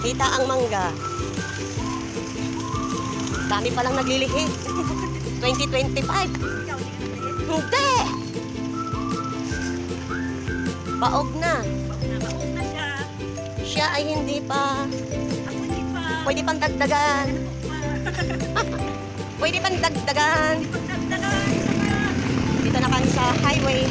Pakita ang mangga. Dami palang naglilihi. 2025. Hindi! Baog na. Nabaog na siya. Siya ay hindi pa. Ako hindi pa. Pwede pang dagdagan. Pwede pang dagdagan. Pagdagdagan. Dito na kami sa highway.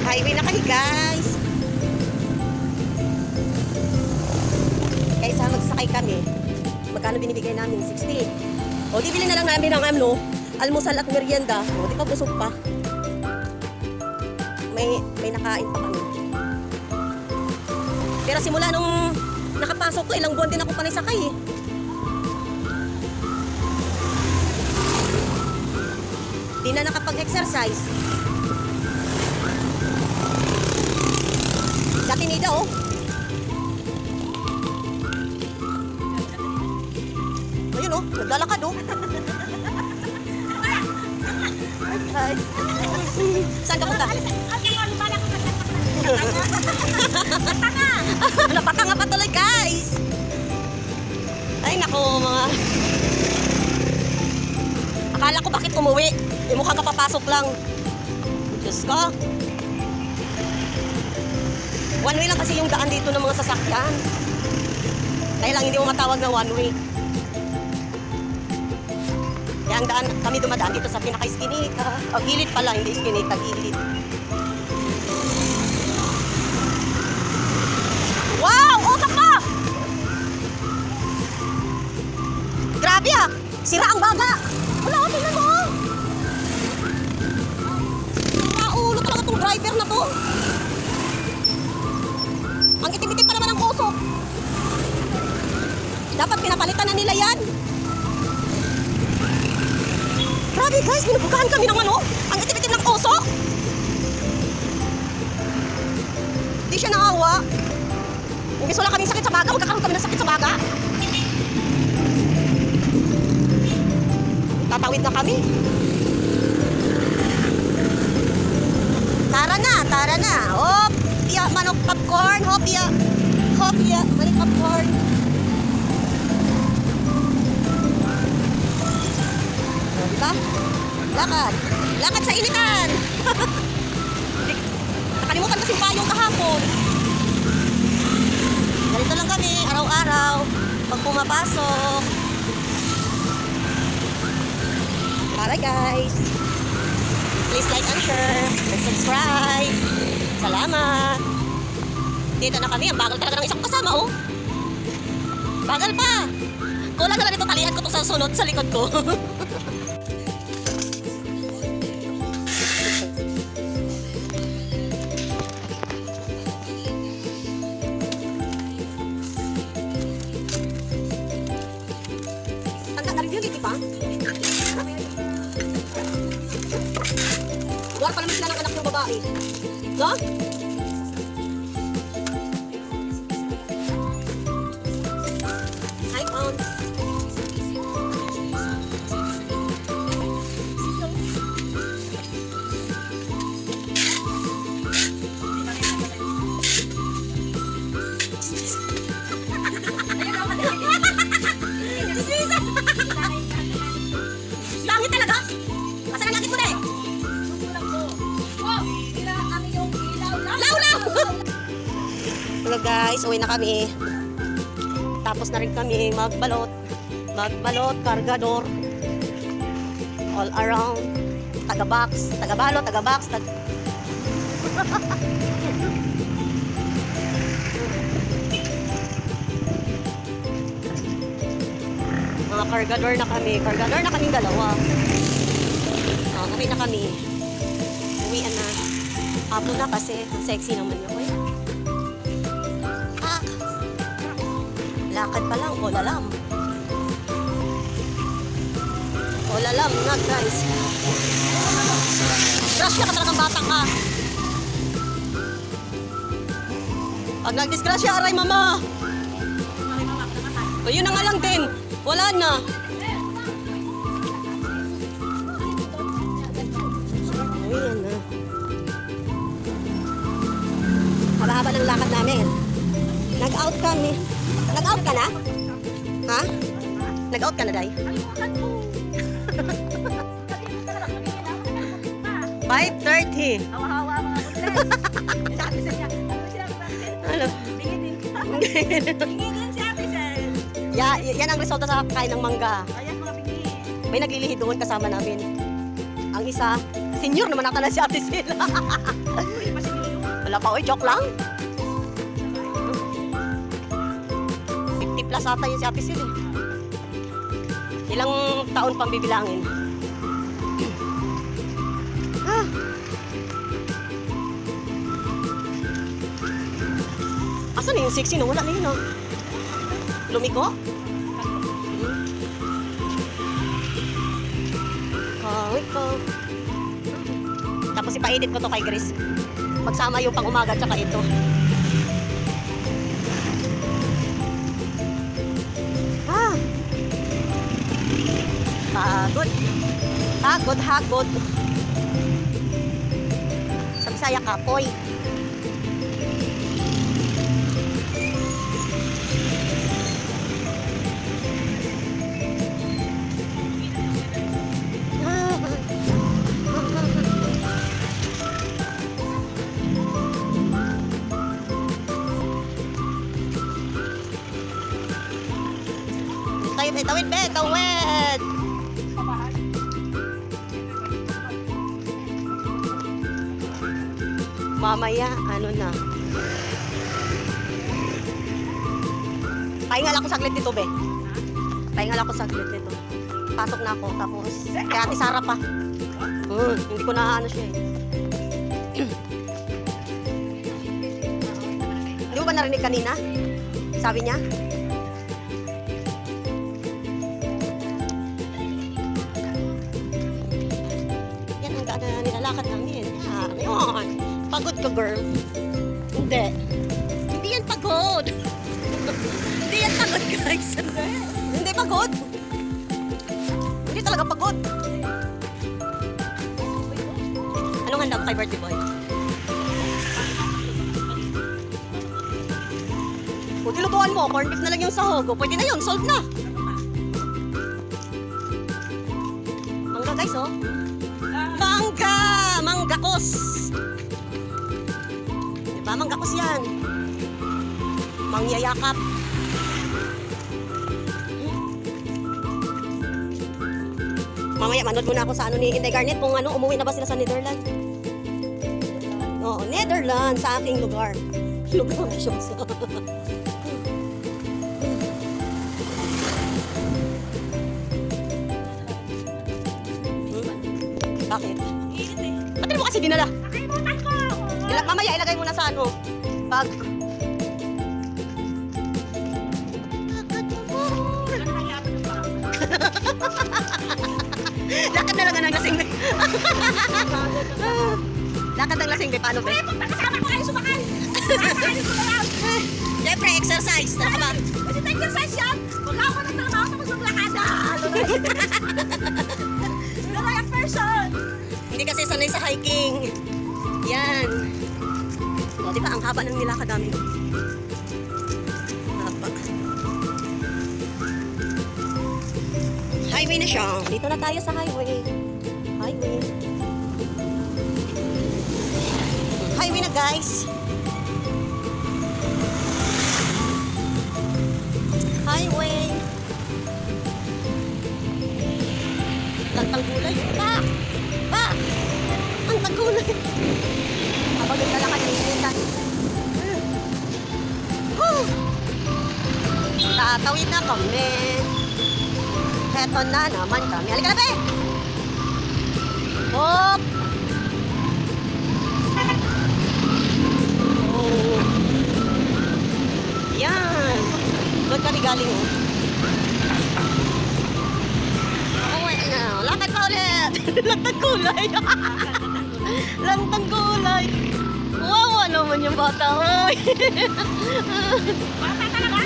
Highway na kami, guys. Kaysa magsakay kami, magkano binibigay namin? 60. O, di bili na lang namin ng almusal at merienda. O, di pa busog pa. May nakain pa kami. Pero simula nung nakapasok ko, ilang buwan din ako panay sakay eh. Di na nakapag-exercise. Dati nida oh. Ayun oh, naglalakad oh. Ay, saan ka punta? Napatanga pa tuloy, guys. Ay nako, mga akala ko bakit umuwi. Mukhang kapapasok lang. Diyos ko. One way lang kasi yung daan dito ng mga sasakyan. Kaya lang hindi mo matawag na one way. Kaya ang daan kami dumadaan dito sa pinaka-iskinita. O gilid pala, hindi iskinita, gilid. Wow! Usap pa! Grabe ah! Sira ang baga! Wala, tingnan mo! Ulo talaga tong driver na to. Ang itim-itim pa naman ang usok. Dapat pinapalitan na nila yan. Grabe guys, binubugahan kami ng ano. Ang itim-itim ng usok. Di siya naawa. Imbis wala kaming sakit sa baga, magkakaroon kami ng sakit sa baga. Tatawid na kami. Tara na. Hop, ya, manok popcorn. Hop, ya, manok popcorn. O, diba? Lakad sa initan. Nakalimutan kasi payong kahapon. Ganito lang kami, araw-araw. Pag pumapasok. Tara guys. Please like and share and subscribe. Salamat. Dito na kami. Ang bagal talaga ng isang kasama, oh. Bagal pa. Kulang na lang ito. Talihan ko ito sa sunod sa likod ko. Tanda na rin yun, di ba? Buwan pa naman sila ng anak ng babae. No? Hi, pounds. Langit talaga? Asa ng langit mo na eh? Hello guys, uwi na kami. Tapos na rin kami magbalot, kargador, all around, taga-box, taga-balot, mga kargador na kami dalawa. Uwi na kami. Uwian na. Hapon na kasi sexy naman yun. Lakad pa lang, olalam. Olalam na guys. Disgrasya ka talagang bata ka. Pag nagdisgrasya, aray mama. O yun na nga lang din. Wala na. Ayan na. Haba-haba ng lakad namin. Nag-out kami. Nag-out ka na? Ha? Nag-out ka na, Day? Kalimutan ko. 5:30. Hawa-hawa mga bulan. Sabi sa niya, ano siya ang Ano? Bingin ka. Bingin din si Ate Sel. Yan ang resulta sa kain ng mangga. Ayan mga bingin. May naglilihi doon kasama namin. Ang isa, senior naman ata na si Ate Sila. Uy, pasilyo. Wala pa, oy, joke lang. 50 plus ata yun si Ate Sila. Ilang taon pang bibilangin. Ah. Asan na yung sexy no? Wala na yun, oh. Lumiko? Kawit ko. Tapos ipa-edit ko to kay Grace. Magsama yung pang umaga tsaka ito. Ah. Hagod. Hagod, hagod. Sa Bisaya, kapoy. Tawid, be, tawid. Mamaya, ano na. Pahingal ako saglit dito, be. Pahingal ako saglit dito. Pasok na ako, tapos kaya Ate Sara pa. Hindi ko na ano siya eh. Hindi mo ba narinig kanina? Sabi niya? Yan ang nilalakad namin. Ayun. Pagod ka, girl. Hindi. Hindi yan pagod. Hindi yan pagod, guys. Hindi pagod. Hindi talaga pagod. Anong handa mo kay birthday boy? Kung tilutuan mo, corn beef na lang yung sahog. Pwede na yun, solve na. Mangga, guys, oh. Mangga! Manggakos! Diba, manggakos yan. Mangyayakap. Mamaya, manood muna ako sa ano ni Inday Garnet kung ano, umuwi na ba sila sa Netherlands. Oo, Netherlands, sa aking lugar. Lugar ng shows. Bakit? Init eh. Ba't mo kasi dinala? Nakalimutan ko. Mamaya ilagay mo na sa ano. Bag. Lakad na lang ang lasing. Lakad ng lasing. Paano ba? Kasama ko kayo sumakay. Kasama ko na lang. Siyempre, exercise. Tara ba? Kasi exercise yan. Wala ako ng trabaho tapos maglakada. Wala yung person. Hindi kasi sanay sa hiking. Yan. O, di ba? Ang haba ng nilakad namin. Haba. Highway na siya. Dito na tayo sa highway. Highway. Highway na, guys. Highway. Lantang gulay. Pa! Pa! Ang tagulay. Kapagod na lang kayo initan. Tatawid na kami. Heto na naman kami. Halika na, be! Hop! Oh. Yan. Doon kami galing, oh. Uwi na. Lakad pa ulit. Lantang kulay. Lantang kulay. Wow, naman yung bata, oy. Bata talaga.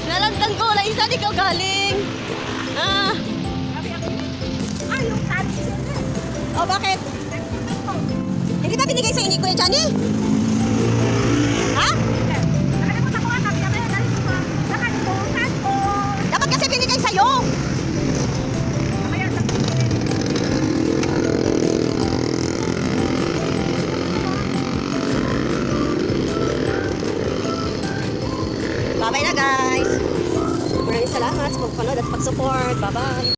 Nalantang kulay. Saan ikaw galing? Ay, yung sabi siya. Oh, bakit? Hindi ba binigay sa inyo, Kuya Johnny? Ha? kayo! Mamaya sa Bye-bye na guys! Maraming salamat sa pagpanood at pag-support. Bye-bye!